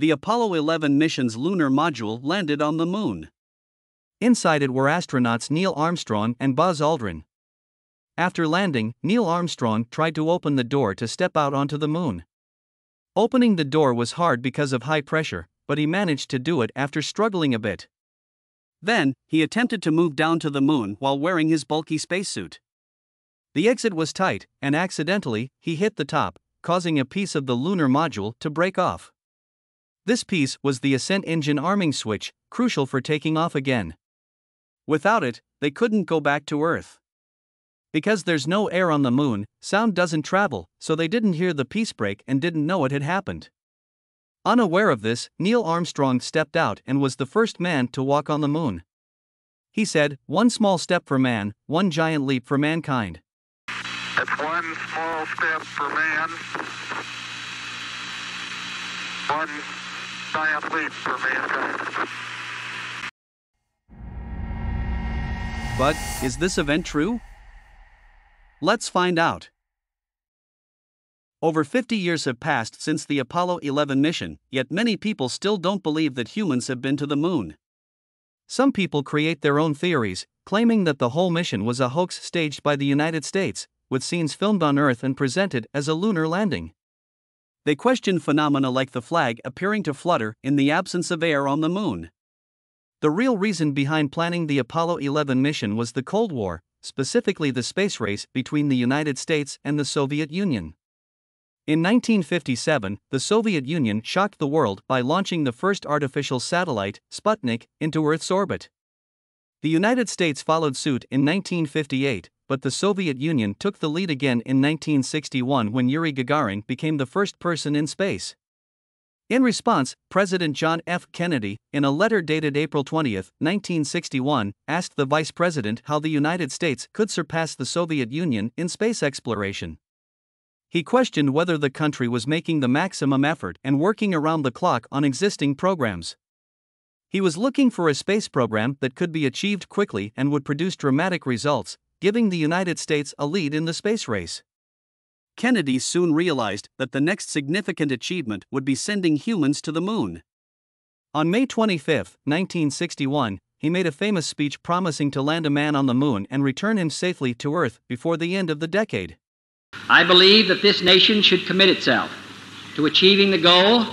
The Apollo 11 mission's lunar module landed on the moon. Inside it were astronauts Neil Armstrong and Buzz Aldrin. After landing, Neil Armstrong tried to open the door to step out onto the moon. Opening the door was hard because of high pressure, but he managed to do it after struggling a bit. Then, he attempted to move down to the moon while wearing his bulky spacesuit. The exit was tight, and accidentally, he hit the top, causing a piece of the lunar module to break off. This piece was the ascent engine arming switch, crucial for taking off again. Without it, they couldn't go back to Earth. Because there's no air on the moon, sound doesn't travel, so they didn't hear the piece break and didn't know it had happened. Unaware of this, Neil Armstrong stepped out and was the first man to walk on the moon. He said, "One small step for man, one giant leap for mankind." It's one small step for man, one giant leap for mankind. But, is this event true? Let's find out. Over 50 years have passed since the Apollo 11 mission, yet many people still don't believe that humans have been to the moon. Some people create their own theories, claiming that the whole mission was a hoax staged by the United States, with scenes filmed on Earth and presented as a lunar landing. They question phenomena like the flag appearing to flutter in the absence of air on the moon. The real reason behind planning the Apollo 11 mission was the Cold War, specifically the space race between the United States and the Soviet Union. In 1957, the Soviet Union shocked the world by launching the first artificial satellite, Sputnik, into Earth's orbit. The United States followed suit in 1958, but the Soviet Union took the lead again in 1961 when Yuri Gagarin became the first person in space. In response, President John F. Kennedy, in a letter dated April 20, 1961, asked the Vice President how the United States could surpass the Soviet Union in space exploration. He questioned whether the country was making the maximum effort and working around the clock on existing programs. He was looking for a space program that could be achieved quickly and would produce dramatic results, giving the United States a lead in the space race. Kennedy soon realized that the next significant achievement would be sending humans to the moon. On May 25, 1961, he made a famous speech promising to land a man on the moon and return him safely to Earth before the end of the decade. I believe that this nation should commit itself to achieving the goal,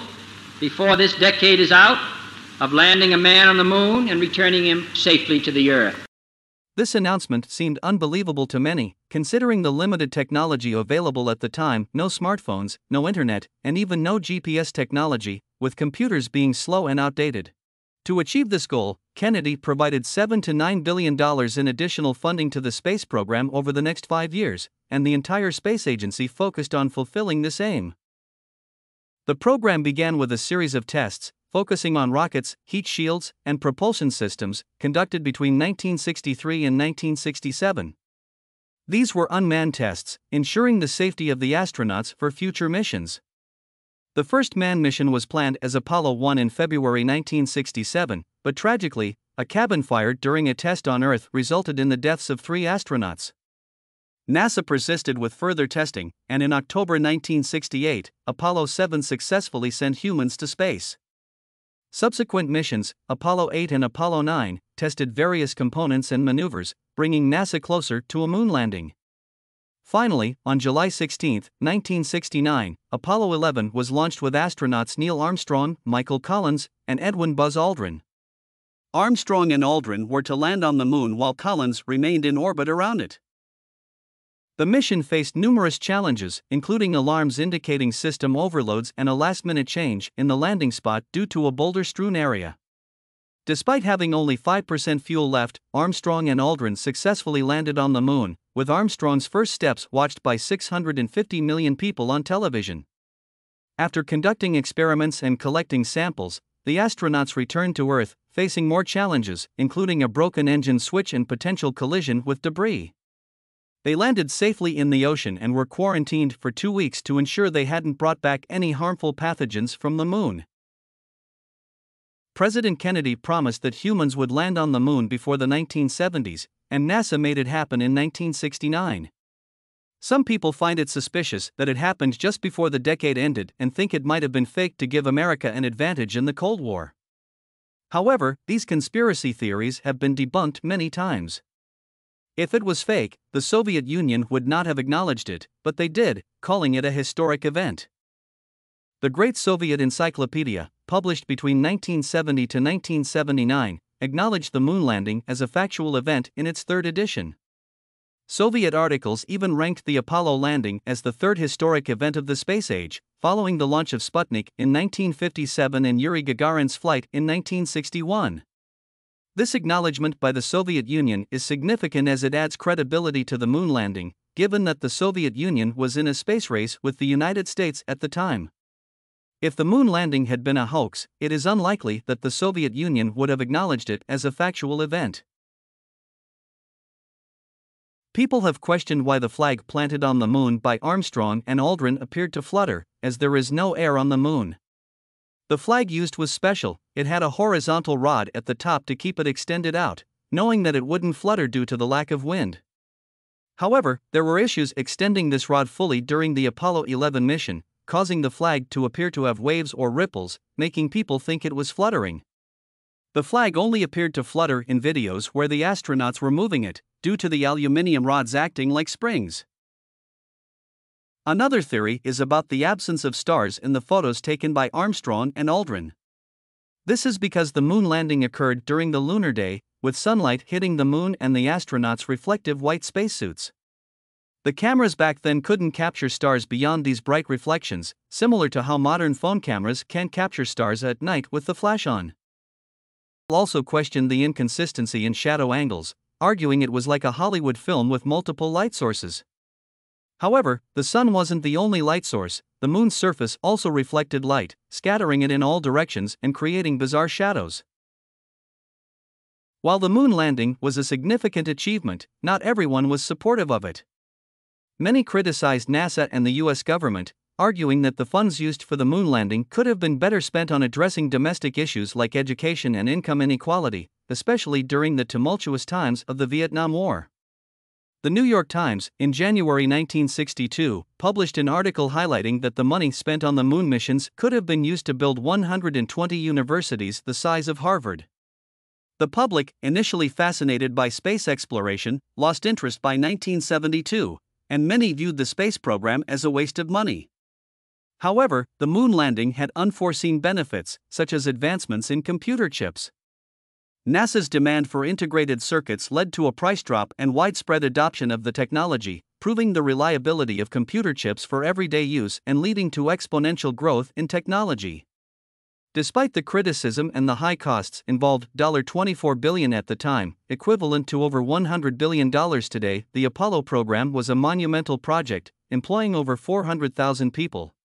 before this decade is out, of landing a man on the moon and returning him safely to the Earth. This announcement seemed unbelievable to many, considering the limited technology available at the time: no smartphones, no internet, and even no GPS technology, with computers being slow and outdated. To achieve this goal, Kennedy provided $7 to $9 billion in additional funding to the space program over the next 5 years, and the entire space agency focused on fulfilling this aim. The program began with a series of tests, focusing on rockets, heat shields, and propulsion systems, conducted between 1963 and 1967. These were unmanned tests, ensuring the safety of the astronauts for future missions. The first manned mission was planned as Apollo 1 in February 1967, but tragically, a cabin fire during a test on Earth resulted in the deaths of 3 astronauts. NASA persisted with further testing, and in October 1968, Apollo 7 successfully sent humans to space. Subsequent missions, Apollo 8 and Apollo 9, tested various components and maneuvers, bringing NASA closer to a moon landing. Finally, on July 16, 1969, Apollo 11 was launched with astronauts Neil Armstrong, Michael Collins, and Edwin Buzz Aldrin. Armstrong and Aldrin were to land on the moon while Collins remained in orbit around it. The mission faced numerous challenges, including alarms indicating system overloads and a last-minute change in the landing spot due to a boulder-strewn area. Despite having only 5% fuel left, Armstrong and Aldrin successfully landed on the moon, with Armstrong's first steps watched by 650 million people on television. After conducting experiments and collecting samples, the astronauts returned to Earth, facing more challenges, including a broken engine switch and potential collision with debris. They landed safely in the ocean and were quarantined for 2 weeks to ensure they hadn't brought back any harmful pathogens from the moon. President Kennedy promised that humans would land on the moon before the 1970s, and NASA made it happen in 1969. Some people find it suspicious that it happened just before the decade ended and think it might have been faked to give America an advantage in the Cold War. However, these conspiracy theories have been debunked many times. If it was fake, the Soviet Union would not have acknowledged it, but they did, calling it a historic event. The Great Soviet Encyclopedia, published between 1970 to 1979, acknowledged the moon landing as a factual event in its third edition. Soviet articles even ranked the Apollo landing as the third historic event of the space age, following the launch of Sputnik in 1957 and Yuri Gagarin's flight in 1961. This acknowledgement by the Soviet Union is significant as it adds credibility to the moon landing, given that the Soviet Union was in a space race with the United States at the time. If the moon landing had been a hoax, it is unlikely that the Soviet Union would have acknowledged it as a factual event. People have questioned why the flag planted on the moon by Armstrong and Aldrin appeared to flutter, as there is no air on the moon. The flag used was special. It had a horizontal rod at the top to keep it extended out, knowing that it wouldn't flutter due to the lack of wind. However, there were issues extending this rod fully during the Apollo 11 mission, causing the flag to appear to have waves or ripples, making people think it was fluttering. The flag only appeared to flutter in videos where the astronauts were moving it, due to the aluminum rods acting like springs. Another theory is about the absence of stars in the photos taken by Armstrong and Aldrin. This is because the moon landing occurred during the lunar day, with sunlight hitting the moon and the astronauts' reflective white spacesuits. The cameras back then couldn't capture stars beyond these bright reflections, similar to how modern phone cameras can't capture stars at night with the flash on. Also questioned the inconsistency in shadow angles, arguing it was like a Hollywood film with multiple light sources. However, the sun wasn't the only light source. The moon's surface also reflected light, scattering it in all directions and creating bizarre shadows. While the moon landing was a significant achievement, not everyone was supportive of it. Many criticized NASA and the US government, arguing that the funds used for the moon landing could have been better spent on addressing domestic issues like education and income inequality, especially during the tumultuous times of the Vietnam War. The New York Times, in January 1962, published an article highlighting that the money spent on the moon missions could have been used to build 120 universities the size of Harvard. The public, initially fascinated by space exploration, lost interest by 1972, and many viewed the space program as a waste of money. However, the moon landing had unforeseen benefits, such as advancements in computer chips. NASA's demand for integrated circuits led to a price drop and widespread adoption of the technology, proving the reliability of computer chips for everyday use and leading to exponential growth in technology. Despite the criticism and the high costs involved, $24 billion at the time, equivalent to over $100 billion today, the Apollo program was a monumental project, employing over 400,000 people.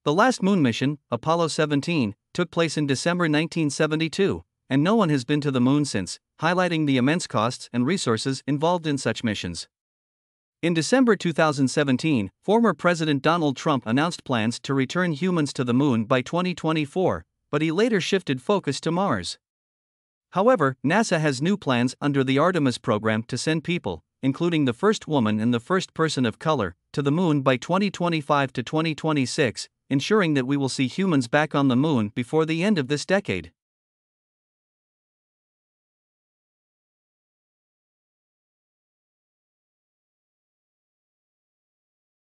The last moon mission, Apollo 17, took place in December 1972, and no one has been to the moon since, highlighting the immense costs and resources involved in such missions. In December 2017, former President Donald Trump announced plans to return humans to the moon by 2024, but he later shifted focus to Mars. However, NASA has new plans under the Artemis program to send people, including the first woman and the first person of color, to the moon by 2025 to 2026, ensuring that we will see humans back on the moon before the end of this decade.